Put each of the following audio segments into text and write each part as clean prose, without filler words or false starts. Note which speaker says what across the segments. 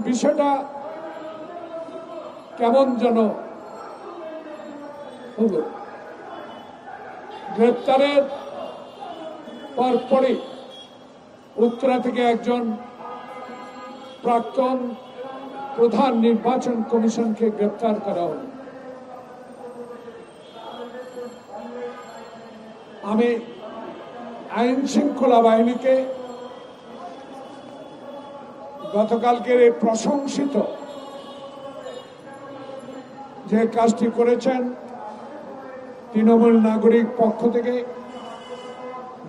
Speaker 1: বিষয়টা কেমন যেন হলো। গ্রেপ্তারের পরপরই উত্তরা থেকে একজন প্রাক্তন প্রধান নির্বাচন কমিশনকে গ্রেপ্তার করা হল। আমি আইন শৃঙ্খলা বাহিনীকে গতকালকের এই প্রশংসিত যে কাজটি করেছেন তৃণমূল নাগরিক পক্ষ থেকে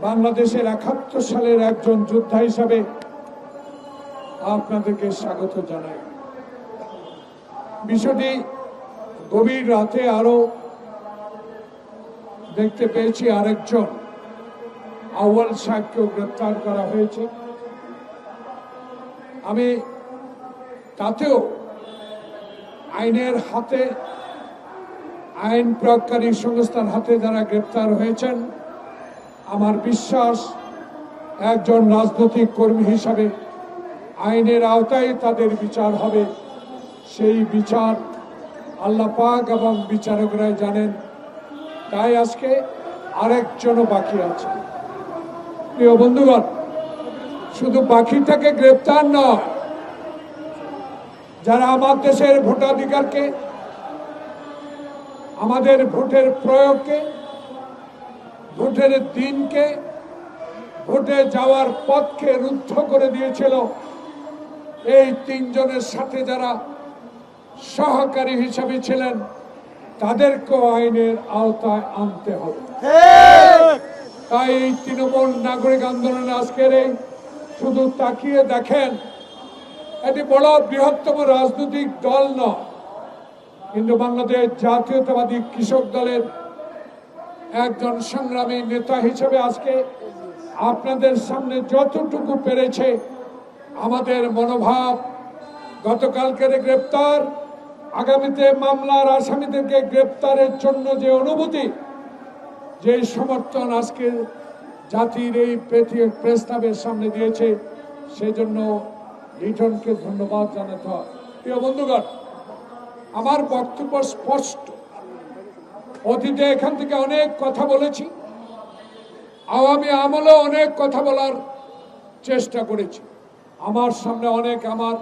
Speaker 1: বাংলাদেশের ৭১ সালের একজন যোদ্ধা হিসাবে আপনাদেরকে স্বাগত জানাই। বিষয়টি গভীর রাতে আরো দেখতে পেয়েছি আরেকজন আউয়াল সাহেবকেও গ্রেপ্তার করা হয়েছে। আমি তাতেও আইনের হাতে, আইন প্রয়োগকারী সংস্থার হাতে যারা গ্রেপ্তার হয়েছেন, আমার বিশ্বাস একজন রাজনৈতিক কর্মী হিসাবে আইনের আওতায় তাদের বিচার হবে। সেই বিচার আল্লাহ পাক এবং বিচারকরাই জানেন। তাই আজকে আরেকজনও বাকি আছে। প্রিয় বন্ধুগণ, শুধু বাকিটাকে গ্রেপ্তার নয়, যারা আমার দেশের ভোটাধিকারকে, আমাদের ভোটের প্রয়োগকে, ভোটের দিনকে, ভোটে যাওয়ার পথকে রুদ্ধ করে দিয়েছিল, এই তিনজনের সাথে যারা সহকারী হিসাবে ছিলেন, তাদেরকেও আইনের আওতায় আনতে হবে। তাই এই তৃণমূল নাগরিক আন্দোলনে আজকের এই শুধু তাকিয়ে দেখেন, এটি বড় বৃহত্তম রাজনৈতিক দল নয়, কিন্তু বাংলাদেশ জাতীয়তাবাদী কৃষক দলের একজন সংগ্রামী নেতা হিসেবে আজকে আপনাদের সামনে যতটুকু পেরেছে, আমাদের মনোভাব, গতকালকের গ্রেপ্তার, আগামীতে মামলার আসামিদেরকে গ্রেপ্তারের জন্য যে অনুভূতি, যে সমর্থন আজকে জাতির এই প্রেস ক্লাবের সামনে দিয়েছে, সেজন্য লিটনকে ধন্যবাদ জানাতে হয়। প্রিয় বন্ধুগণ, আমার বক্তব্য স্পষ্ট। অতীতে এখান থেকে অনেক কথা বলেছি, আওয়ামী আমলে অনেক কথা বলার চেষ্টা করেছি। আমার সামনে অনেক আমার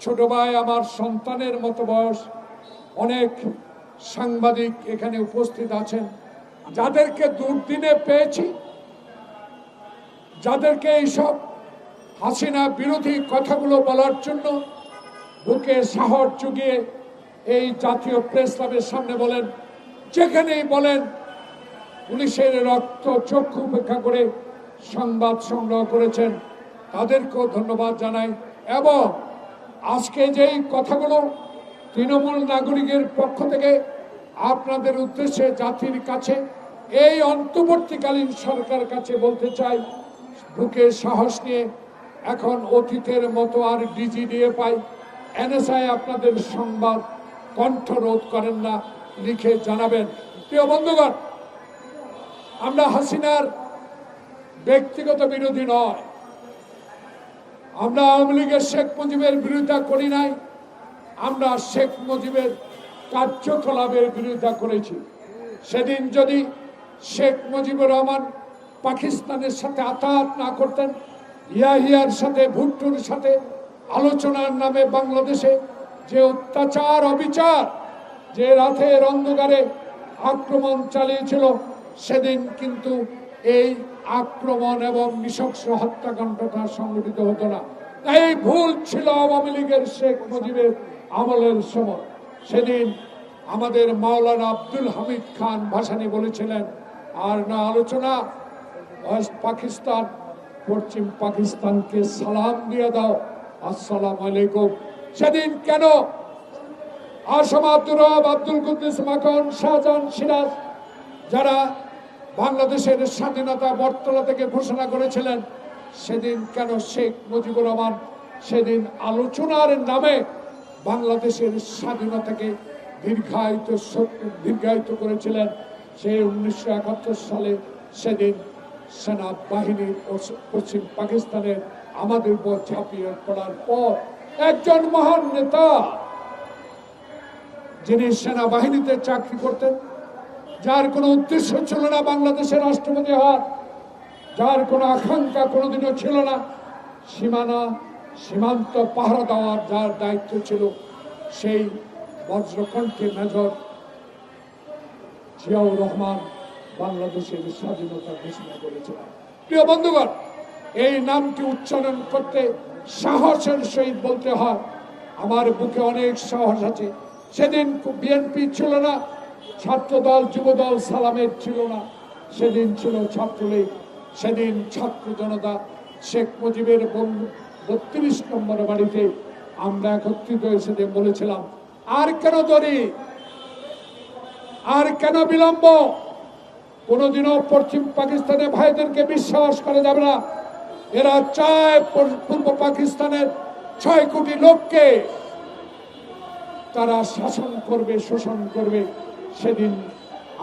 Speaker 1: ছোট ভাই, আমার সন্তানের মতো বয়স অনেক সাংবাদিক এখানে উপস্থিত আছেন, যাদেরকে দুর্দিনে পেয়েছি, যাদেরকে এইসব হাসিনা বিরোধী কথাগুলো বলার জন্য বুকে সাহস জুগিয়ে এই জাতীয় প্রেস ক্লাবের সামনে বলেন, যেখানেই বলেন, পুলিশের রক্ত চক্ষু উপেক্ষা করে সংবাদ সংগ্রহ করেছেন, তাদেরকেও ধন্যবাদ জানাই। এবং আজকে যেই কথাগুলো তৃণমূল নাগরিকের পক্ষ থেকে আপনাদের উদ্দেশ্যে জাতির কাছে, এই অন্তর্বর্তীকালীন সরকার কাছে বলতে চাই, বুকে সাহস নিয়ে এখন অতীতের মতো আর ডিজি দিয়ে পাই, এনএসআই আপনাদের সংবাদ কণ্ঠরোধ করেন না, লিখে জানাবেন। প্রিয় বন্ধুগণ, আমরা হাসিনার ব্যক্তিগত বিরোধী নয়, আমরা আওয়ামী লীগের শেখ মুজিবের বিরোধিতা করি নাই, আমরা শেখ মুজিবের কার্যকলাপের বিরোধিতা করেছি। সেদিন যদি শেখ মুজিবুর রহমান পাকিস্তানের সাথে আতাত না করতেন, ইয়াহিয়ার সাথে, ভুট্টোর সাথে আলোচনার নামে বাংলাদেশে যে অত্যাচার, অবিচার, যে রাতের অন্ধকারে আক্রমণ চালিয়েছিল, সেদিন কিন্তু এই আক্রমণ এবং নৃশংস হত্যাকাণ্ডটা সংঘটিত হতো না। এই ভুল ছিল আওয়ামী লীগের শেখ মুজিবের আমলের সময়। সেদিন আমাদের মাওলানা আব্দুল হামিদ খান ভাসানী বলেছিলেন, আর না আলোচনা, ওয়েস্ট পাকিস্তান, পশ্চিম পাকিস্তানকে সালাম দিয়ে দাও, আসসালামু আলাইকুম। সেদিন কেন আসম আব্দুর রব, আব্দুল কুদ্দুস মাখন, শাহজাহান, সিরাজ, যারা বাংলাদেশের স্বাধীনতা বটতলা থেকে ঘোষণা করেছিলেন, সেদিন কেন শেখ মুজিবুর রহমান আলোচনার নামে বাংলাদেশের স্বাধীনতাকে দীর্ঘায়িত করেছিলেন? সেই 1971 সালে সেদিন সেনাবাহিনী পশ্চিম পাকিস্তানের আমাদের উপর ঝাঁপিয়ে পড়ার পর একজন মহান নেতা, যিনি সেনাবাহিনীতে চাকরি করতেন, যার কোনো উদ্দেশ্য ছিল না বাংলাদেশের রাষ্ট্রপতি হওয়ার, যার কোনো আকাঙ্ক্ষা কোনোদিনও ছিল না সীমান্ত পাহারা দেওয়ার, যার দায়িত্ব ছিল সেই বজ্রকণ্ঠে মেজর জিয়াউর রহমান বাংলাদেশের স্বাধীনতা ঘোষণা করেছিলেন। প্রিয় বন্ধুগণ, এই নামটি উচ্চারণ করতে সাহসের সহিত বলতে হয়। আমার বুকে অনেক সাহস আছে। সেদিন বিএনপি ছিল না, ছাত্রদল যুবদল সালামের ছিল না, সেদিন ছিল ছাত্রলীগ, সেদিন ছাত্র জনতা। শেখ মুজিবের 32 নম্বর বাড়িতে আমরা একত্রিত হয়ে সেদিন বলেছিলাম, আর কেন দেরি, আর কেন বিলম্ব? কোনোদিনও পশ্চিম পাকিস্তানের ভাইদেরকে বিশ্বাস করা যাবে না। এরা চায় পূর্ব পাকিস্তানের 6 কোটি লোককে তারা শাসন করবে, শোষণ করবে। সেদিন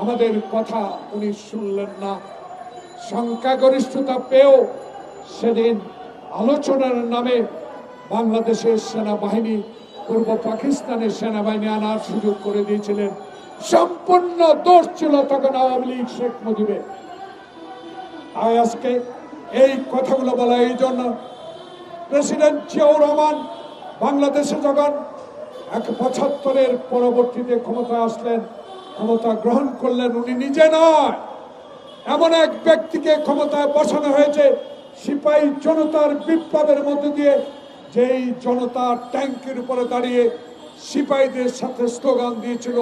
Speaker 1: আমাদের কথা উনি শুনলেন না। সংখ্যাগরিষ্ঠতা পেয়েও সেদিন আলোচনার নামে বাংলাদেশের সেনাবাহিনী পূর্ব পাকিস্তানের সেনাবাহিনী আনার সুযোগ করে দিয়েছিলেন। সম্পূর্ণ দোষ ছিল তখন আওয়ামী লীগ, শেখ মুজিবের। আজকে এই কথাগুলো বলা এই জন্য, প্রেসিডেন্ট জিয়াউর রহমান বাংলাদেশে যখন 75-এর পরবর্তীতে ক্ষমতা আসলেন, ক্ষমতা গ্রহণ করলেন, উনি নিজে নয়, এমন এক ব্যক্তিকে ক্ষমতায় বসানো হয়েছে সিপাহী জনতার বিপ্লবের মধ্যে দিয়ে, যেই জনতা ট্যাঙ্কের উপরে দাঁড়িয়ে সিপাহীদের সাথে স্লোগান দিয়েছিল,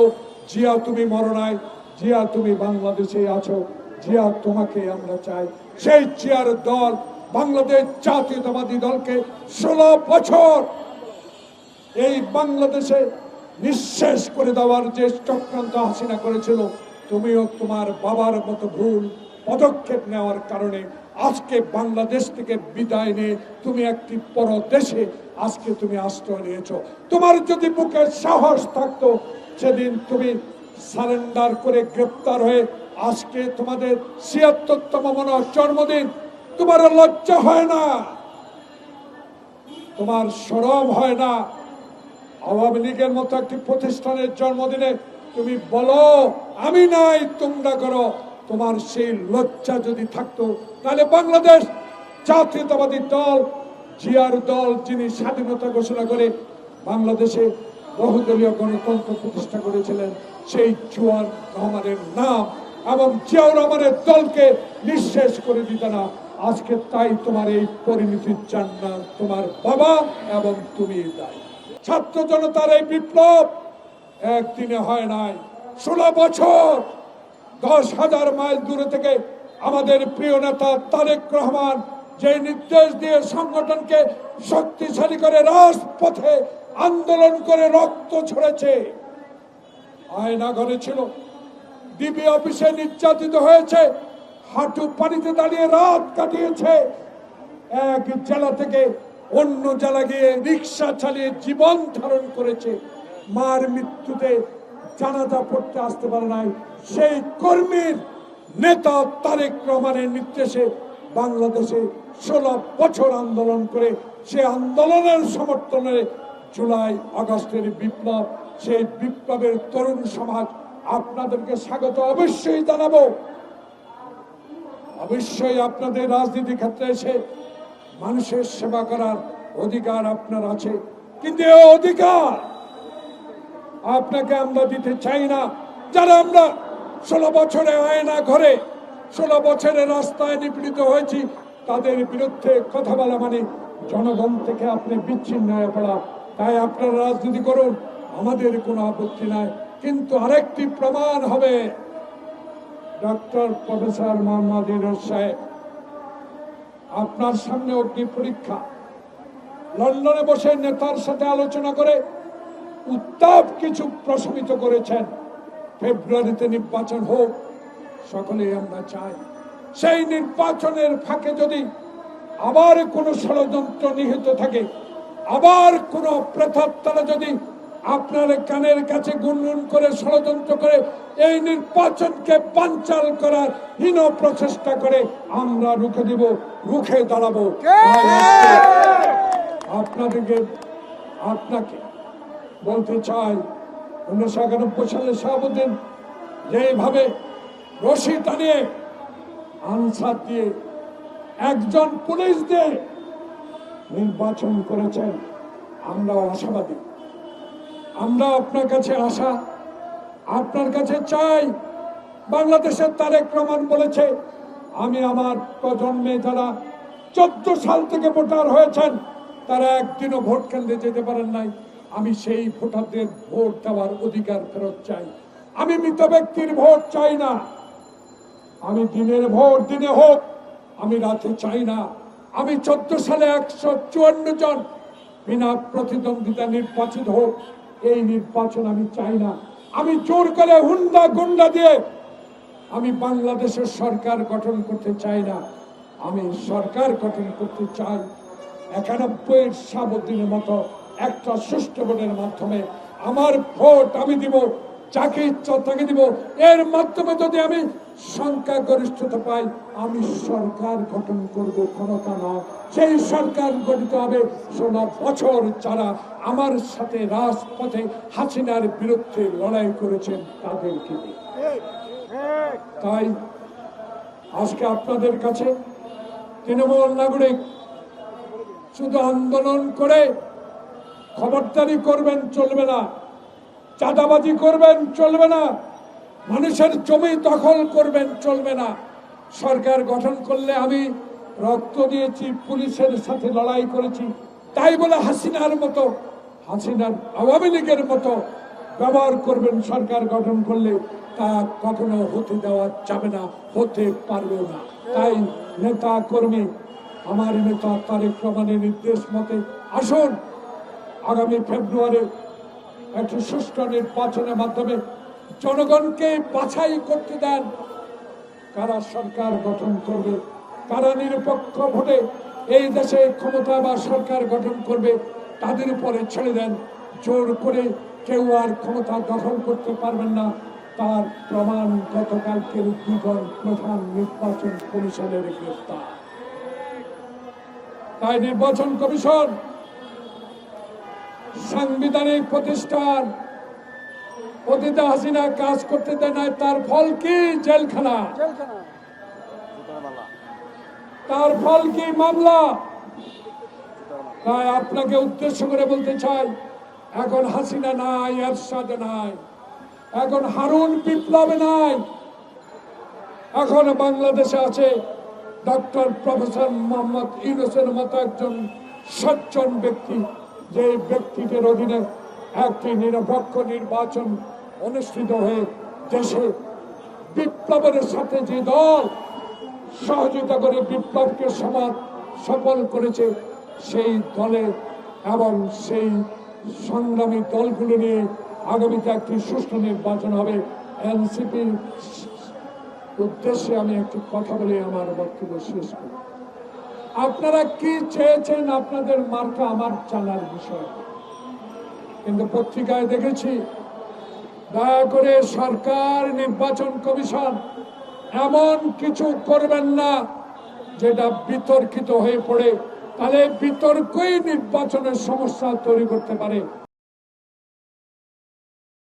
Speaker 1: জিয়া তুমি মরো নাই, জিয়া তুমি বাংলাদেশে আছো, জিয়া তোমাকে আমরা চাই। সেই জিয়ার দল বাংলাদেশ জাতীয়তাবাদী দলকে 16 বছর এই বাংলাদেশে নিঃশেষ করে দেওয়ার যে চক্রান্ত হাসিনা করেছিল, তুমিও তোমার বাবার মতো ভুল পদক্ষেপ নেওয়ার কারণে আজকে বাংলাদেশ থেকে বিদায় নিয়ে তুমি একটি পরদেশে আজকে তুমি আশ্রয় নিয়েছো। তোমার যদি বুকে সাহস থাকতো, সেদিন তুমি সারেন্ডার করে গ্রেপ্তার হয়ে আজকে তোমাদের ৭৬তম জন্মদিন, তোমার লজ্জা হয় না? তোমার শরম হয় না? আওয়ামী লীগের মতো একটি প্রতিষ্ঠানের জন্মদিনে তুমি বলো আমি নাই, তোমরা করো। তোমার সেই লজ্জা যদি থাকতো, তাহলে বাংলাদেশ জাতীয়তাবাদী দল, জিয়ার দল, যিনি স্বাধীনতা ঘোষণা করে বাংলাদেশে বহুদলীয় গণতন্ত্র প্রতিষ্ঠা করেছিলেন, সেই জিয়াউর রহমানের নাম এবং জিয়াউর রহমানের দলকে নিঃশেষ করে দিত না। আজকে তাই তোমার এই পরিণতির জন্য তোমার বাবা এবং তুমি দায়ী। ছাত্র জনতার এই বিপ্লব একদিনে হয় নাই, 16 বছর। 10,000 মাইল দূরে থেকে আমাদের প্রিয় নেতা তারেক রহমান যে নির্দেশ দিয়ে সংগঠনকে শক্তিশালী করে রাজপথে আন্দোলন করে রক্ত ছড়েছে, আয়না ঘরে ছিল, ডিবি অফিসে নির্যাতিত হয়েছে, হাঁটু পানিতে দাঁড়িয়ে রাত কাটিয়েছে, এক জেলা থেকে অন্য জেলা গিয়ে রিক্সা চালিয়ে জীবন ধারণ করেছে, মার মৃত্যুতে জানাজা পড়তে আসতে পারে নাই। সেই কর্মীর নেতা তারেক রহমানের নির্দেশে বাংলাদেশে 16 বছর আন্দোলন করে সে আন্দোলনের সমর্থনে জুলাই আগস্টের বিপ্লব, সেই বিপ্লবের তরুণ সমাজ আপনাদেরকে স্বাগত অবশ্যই জানাবো। অবশ্যই আপনাদের রাজনীতি ক্ষেত্রে এসে মানুষের সেবা করার অধিকার আপনার আছে, কিন্তু এই অধিকার আপনাকে আমরা দিতে চাই না। যারা আমরা 16 বছরে আয়না ঘরে, 16 বছরের রাস্তায় নিপীড়িত হয়েছি, তাদের বিরুদ্ধে কথা বলা মানে জনগণ থেকে আপনি বিচ্ছিন্ন হয়ে পড়া। তাই আপনারা রাজনীতি করুন, আমাদের কোনো আপত্তি নাই, কিন্তু আরেকটি প্রমাণ হবে। ডক্টর প্রফেসর মোহাম্মদ ইউনূস সাহেব, আপনার সামনে অগ্নি পরীক্ষা। লন্ডনে বসে নেতার সাথে আলোচনা করে উত্তাপ কিছু প্রশমিত করেছেন। ফেব্রুয়ারিতে নির্বাচন হোক, সকলেই আমরা চাই। সেই নির্বাচনের ফাঁকে যদি আবার কোনো ষড়যন্ত্র নিহিত থাকে, আবার কোনো প্রেতাত্মারা যদি আপনার কানের কাছে গুনগুন করে ষড়যন্ত্র করে এই নির্বাচনকে বানচাল করার হীন প্রচেষ্টা করে, আমরা রুখে দিব, রুখে দাঁড়াবো। আপনাদেরকে আপনাকে বলতে চাই 1991 সালে শাহাবুদ্দিন যেভাবে রশি টানিয়ে আনসার দিয়ে একজন পুলিশ দিয়ে নির্বাচন করেছেন, আমরাও আশাবাদী। আমরা আপনার কাছে আশা, আপনার কাছে চাই। বাংলাদেশের তারেক রহমান বলেছে, আমি আমার প্রজন্মে যারা 14 সাল থেকে ভোটার হয়েছেন তারা একদিনও ভোট কেন্দ্রে যেতে পারেন নাই, আমি সেই ভোটারদের ভোট দেওয়ার অধিকার ফেরত চাই। আমি মৃত ব্যক্তির ভোট চাই না, আমি দিনের ভোট দিনে হোক, আমি রাতে চাই না। আমি 14 সালে 154 জন বিনা প্রতিদ্বন্দ্বিতা নির্বাচিত হোক, এই নির্বাচন আমি চাই না। আমি জোর করে হুন্ডা গুন্ডা দিয়ে আমি বাংলাদেশের সরকার গঠন করতে চাই না। আমি সরকার গঠন করতে চাই 91 শাহাবুদ্দিনের মতো একটা সুষ্ঠু ভোটের মাধ্যমে। আমার ভোট আমি দিব, যাকে ইচ্ছা তাকে দিব। এর মাধ্যমে যদি আমি সংখ্যাগরিষ্ঠতা পাই, আমি সরকার গঠন করব, ক্ষমতা নয়। সেই সরকার গঠিত হবে 16 বছর যারা আমার সাথে রাজপথে হাসিনার বিরুদ্ধে লড়াই করেছেন তাদেরকে নিয়ে। তাই আজকে আপনাদের কাছে তৃণমূল নাগরিক শুধু আন্দোলন করে খবরদারি করবেন চলবে না, চাঁদাবাজি করবেন চলবে না, মানুষের জমি দখল করবেন চলবে না। সরকার গঠন করলে আমি রক্ত দিয়েছি, পুলিশের সাথে লড়াই করেছি, তাই বলে হাসিনার মতো, হাসিনার আওয়ামী লীগের মতো ব্যবহার করবেন সরকার গঠন করলে, তা কখনো হতে দেওয়া যাবে না, হতে পারবে না। তাই নেতা কর্মী, আমার নেতা তারেক রহমানের নির্দেশ মতে আসুন, আগামী ফেব্রুয়ারি একটি সুষ্ঠু নির্বাচনের মাধ্যমে জনগণকে বাছাই করতে দেন কারা সরকার গঠন করবে, কারা নিরপেক্ষ ভোটে এই দেশে ক্ষমতা বা সরকার গঠন করবে, তাদের উপরে ছেড়ে দেন। জোর করে কেউ আর ক্ষমতা দখল করতে পারবেন না, তার প্রমাণ গতকালকের 2 জন প্রধান নির্বাচন কমিশনের গ্রেফতার। তাই নির্বাচন কমিশন সাংবিধানিক প্রতিষ্ঠান, অতীতে হাসিনা কাজ করতে দেয় নাই, তার ফল কি? জেলখানা। তার ফল কি? মামলা। তাই আপনাকে উদ্দেশ্য করে বলতে চাই, এখন হাসিনা নাই, এরশাদ নাই, এখন হারুন বিপ্লব নাই, এখন বাংলাদেশে আছে ডক্টর প্রফেসর মোহাম্মদ ইউনূসের মতো একজন সজ্জন ব্যক্তি, যে ব্যক্তিদের অধীনে একটি নিরপেক্ষ নির্বাচন অনুষ্ঠিত হয়ে দেশে বিপ্লবের সাথে যে দল সহযোগিতা করে বিপ্লবকে সফল করেছে, সেই দলে এবং সেই সংগ্রামী দলগুলো নিয়ে আগামীতে একটি সুষ্ঠু নির্বাচন হবে। এনসিপির উদ্দেশ্যে আমি একটি কথা বলে আমার বক্তব্য শেষ করি। আপনারা কি চেয়েছেন আপনাদের মার্কা আমার জানার বিষয়, কিন্তু পত্রিকায় দেখেছি দয়া করে সরকার, নির্বাচন কমিশন এমন কিছু করবেন না যেটা বিতর্কিত হয়ে পড়ে, তাহলে বিতর্কই নির্বাচনের সমস্যা তৈরি করতে পারে।